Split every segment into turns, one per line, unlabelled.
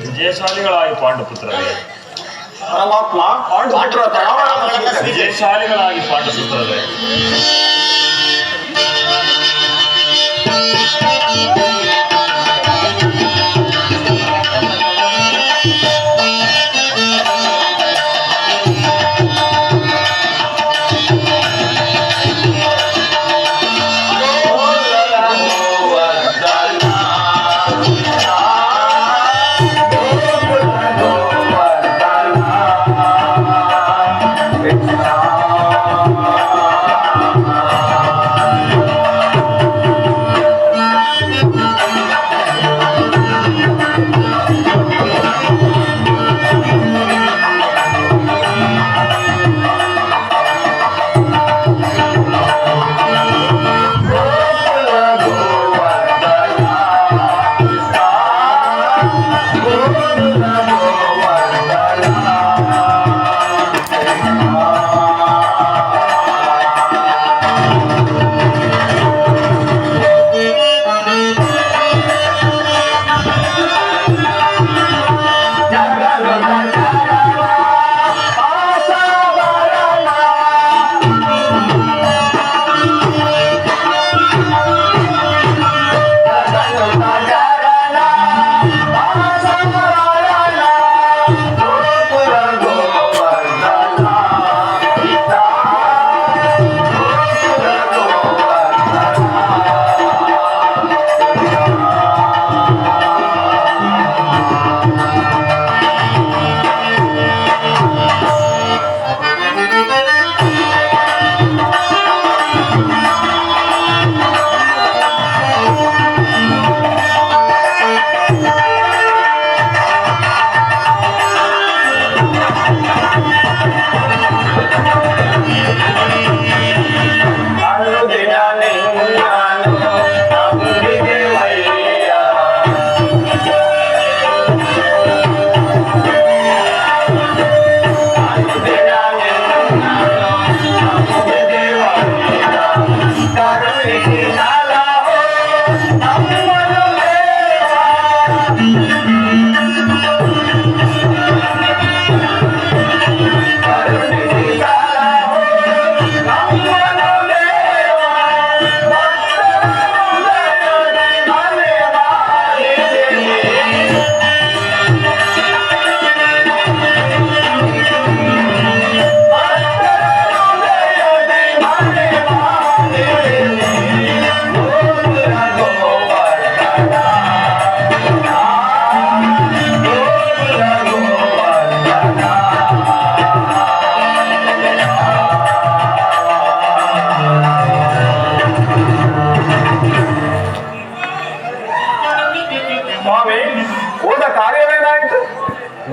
ವಿಜಯಶಾಲಿಗಳಾಗಿ ಪಾಂಡುಪುತ್ರರೇ,
ಪರಮಾತ್ಮ
ವಿಜಯಶಾಲಿಗಳಾಗಿ ಪಾಂಡುಪುತ್ರರೇ.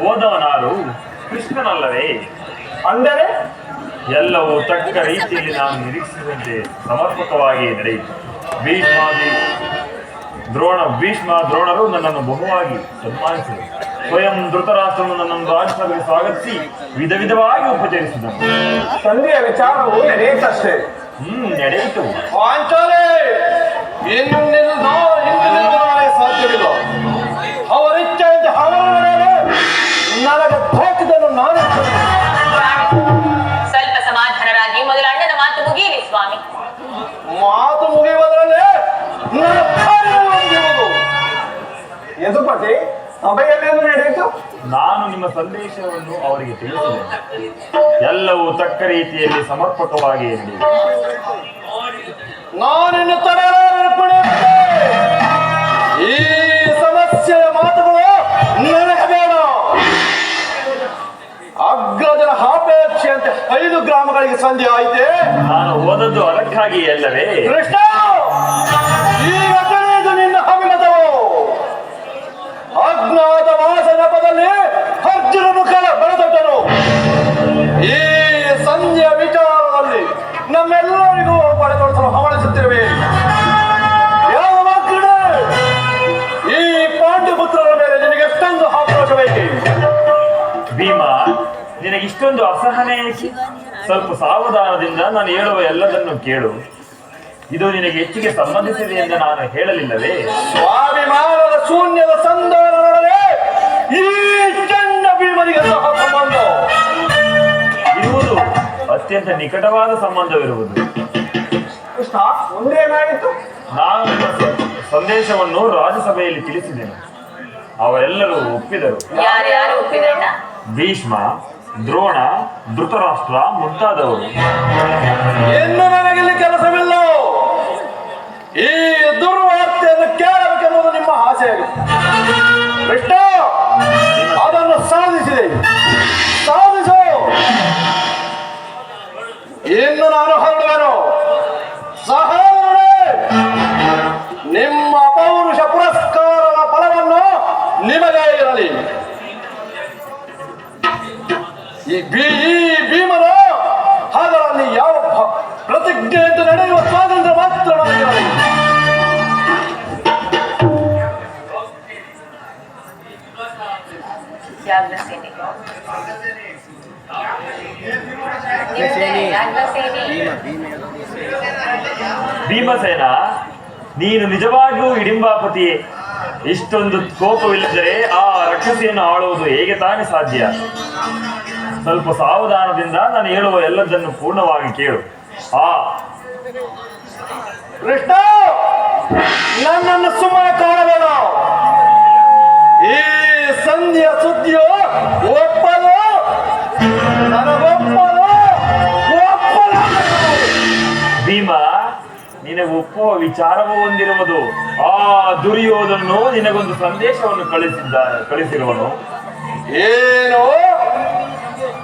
ಓದವನಾರು ಕೃಷ್ಣನಲ್ಲವೇ?
ಅಂದರೆ
ಎಲ್ಲವೂ ತಕ್ಕ ರೀತಿಯಲ್ಲಿ ನಾನು ನಿರೀಕ್ಷಿಸಿದಂತೆ ಸಮರ್ಪಕವಾಗಿ ನಡೆಯಿತು. ಭೀಷ್ಮ ದ್ರೋಣರು ನನ್ನನ್ನು ಬಹುವಾಗಿ ಸನ್ಮಾನಿಸಿದರು. ಸ್ವಯಂ ಧೃತರಾಷ್ಟ್ರನು ನನ್ನನ್ನು ರಾಜ್ಯಸಭೆಗೆ ಸ್ವಾಗತಿಸಿ ವಿಧ ವಿಧವಾಗಿ ಉಪಚರಿಸಿದನು.
ಸಂಧಿಯ ವಿಚಾರವು ನಡೆಯಿತಷ್ಟೇ.
ನಡೆಯಿತು.
ಸಾಧ್ಯವಿಲ್ಲ. ಅವರಿಚ್ಛೆಯಂತೆ ಅವರು ನಡೆಯಲು ನನಗೆ ತೋಚಿದನ್ನು ನಾನು.
ಸ್ವಲ್ಪ ಸಮಾಧಾನರಾಗಿ ಮೊದಲ ಅಣ್ಣನ ಮಾತು ಮುಗಿಯಲಿ ಸ್ವಾಮಿ.
ಮಾತು ಮುಗಿಯುವುದರಲ್ಲೇ ಯದುಪತಿ ಸಭೆಯಲ್ಲೇನು ನಡೆಯಿತು?
ನಾನು ನಿಮ್ಮ ಸಂದೇಶವನ್ನು ಅವರಿಗೆ ತಿಳಿಸಿದೆ. ಎಲ್ಲವೂ ತಕ್ಕ ರೀತಿಯಲ್ಲಿ ಸಮರ್ಪಕವಾಗಿ ನಡೆಯಿತು.
ನಾನಿನ್ನು ತಡೆಯಲಾರೆ. ಈ ಸಮಸ್ಯೆಯ ಮಾತುಗಳು ನನಗೆ ಬೇಡ. ಅಗ್ರಜನ ಅಪೇಕ್ಷೆಯಂತೆ 5 ಗ್ರಾಮಗಳಿಗೆ ಸಂಧಿ ಆಯಿತೆ.
ನಾನು ಓದದ್ದು ಅದಕ್ಕಾಗಿ ಅಲ್ಲವೇ?
ಕೃಷ್ಣ, ಈಗ ತಿಳಿದು ನಿನ್ನ ಅಭಿಮತವು. ಅಜ್ಞಾತವಾಸ ನೆಪದಲ್ಲಿ ಅರ್ಜುನನು ಬೆಳೆದನು. ಈ ಸಂಜೆಯ ವಿಚಾರದಲ್ಲಿ ನಮ್ಮೆಲ್ಲರಿಗೂ ಪಡೆದೊಳಿಸಲು ಹವಣಿಸುತ್ತಿರುವೆ. ಈ ಪಾಂಡುಪುತ್ರರ ಮೇಲೆ ನಿನಗೆ ಎಷ್ಟೊಂದು ಆಕ್ರೋಶ ಬೇಕೆ?
ಭೀಮಾ, ನಿನಗಿಷ್ಟೊಂದು ಅಸಹನೆ? ಸ್ವಲ್ಪ ಸಾವಧಾನದಿಂದ ನಾನು ಹೇಳುವ ಎಲ್ಲದನ್ನು ಕೇಳು. ಇದು ನಿನಗೆ ಹೆಚ್ಚಿಗೆ ಸಂಬಂಧಿಸಿದೆ ಎಂದು ನಾನು ಹೇಳಲಿಲ್ಲವೇ?
ಸ್ವಾಭಿಮಾನದ ಶೂನ್ಯದ ಸಂಧಾನ ನಡುವೆ ಈ ಚಂಡ ಭೀಮನಿಗೆ ಸಹ ಸಂಬಂಧ
ಇರುವುದು ಅತ್ಯಂತ ನಿಕಟವಾದ ಸಂಬಂಧವಿರುವುದು.
ಕೃಷ್ಣ, ಮುಂದೇನಾಯಿತು?
ನಾನು ಸಂದೇಶವನ್ನು ರಾಜ್ಯಸಭೆಯಲ್ಲಿ ತಿಳಿಸಿದೆನು. ಅವರೆಲ್ಲರೂ ಒಪ್ಪಿದರು.
ಯಾರ್ಯಾರು ಒಪ್ಪಿದ್ರಣ್ಣ?
ಭೀಷ್ಮ, ದ್ರೋಣ, ಧೃತರಾಷ್ಟ್ರ ಮುಂತಾದವರು.
ಇನ್ನು ನನಗಿಲ್ಲಿ ಕೆಲಸವಿಲ್ಲ. ಈ ದುರ್ವಾರ್ತೆಯನ್ನು ಕೇಳಬೇಕೆಂಬುದು ನಿಮ್ಮ ಆಸೆಯಾಗಿದೆ. ಕೃಷ್ಣ, ಅದನ್ನು ಸಾಧಿಸಿದೆ. ಸಾಧಿಸು. ಇನ್ನು ನಾನು ಹೊರಡುವೆನು. ಸಹೋದರರೇ, ನಿಮ್ಮ ಪೌರುಷ ಪುರಸ್ಕಾರದ ಫಲವನ್ನು ನಿಮಗೆ ಇರಲಿ. ಈ ಭೀಮನು ಅದರಲ್ಲಿ ಯಾವ ಪ್ರತಿಜ್ಞೆಯಿಂದ ನಡೆಯುವ ಸ್ವಾತಂತ್ರ್ಯ ಮಾತ್ರ ನನಗಿರಲಿ.
ಯಾಜ್ಞಸೇನಿ. ಯಾಜ್ಞಸೇನಿ.
ಭೀಮಸೇನ, ನೀನು ನಿಜವಾಗಿಯೂ ಹಿಡಿಂಬಾಪತಿಯೇ? ಇಷ್ಟೊಂದು ಕೋಪವಿಲ್ಲದರೆ ಆ ರಕ್ಷಸಿಯನ್ನು ಆಳುವುದು ಹೇಗೆ ತಾನೇ ಸಾಧ್ಯ? ಸ್ವಲ್ಪ ಸಾವಧಾನದಿಂದ ನಾನು ಹೇಳುವ ಎಲ್ಲದನ್ನು ಪೂರ್ಣವಾಗಿ ಕೇಳು.
ಕೃಷ್ಣ, ನನ್ನನ್ನು ಸುಮ್ಮನೆ ಕಾಣಬೇಡ. ಈ ಸಂಧಿಯ ಸುದ್ದಿಯು ಒಪ್ಪಲು ನನಗೊಪ್ಪಲು ಒಪ್ಪಲು.
ಭೀಮ, ನಿನಗೆ ಒಪ್ಪುವ ವಿಚಾರವೂ ಹೊಂದಿರುವುದು. ಆ ದುರ್ಯೋಧನನು ನಿನಗೊಂದು ಸಂದೇಶವನ್ನು ಕಳಿಸಿರುವನು.
ಏನು?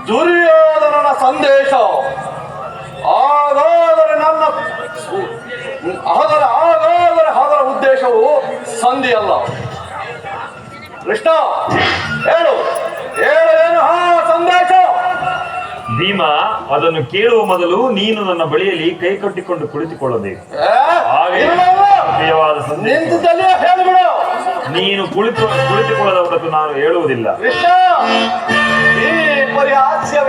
ದುರ್ಯೋಧನನ ಸಂದೇಶ? ಹಾಗಾದರೆ ಅದರ ಉದ್ದೇಶವು ಸಂಧಿ ಅಲ್ಲ. ಕೃಷ್ಣ, ಹೇಳು ಏನು ಆ ಸಂದೇಶ?
ಭೀಮ, ಅದನ್ನು ಕೇಳುವ ಮೊದಲು ನೀನು ನನ್ನ ಬಳಿಯಲ್ಲಿ ಕೈ ಕಟ್ಟಿಕೊಂಡು ಕುಳಿತುಕೊಳ್ಳಬೇಕು. ಹಾಗೆ ಪ್ರಿಯವಾದ ಸಂದೇಶ.
ನಿಂತಲ್ಲೇ ಹೇಳಿಬಿಡು.
ನೀನು ಕುಳಿತುಕೊಳ್ಳದ ಹೊರತು ನಾನು ಹೇಳುವುದಿಲ್ಲ.
ಕೃಷ್ಣ, ಈ ಪರಿಹಾಸ್ಯವೇ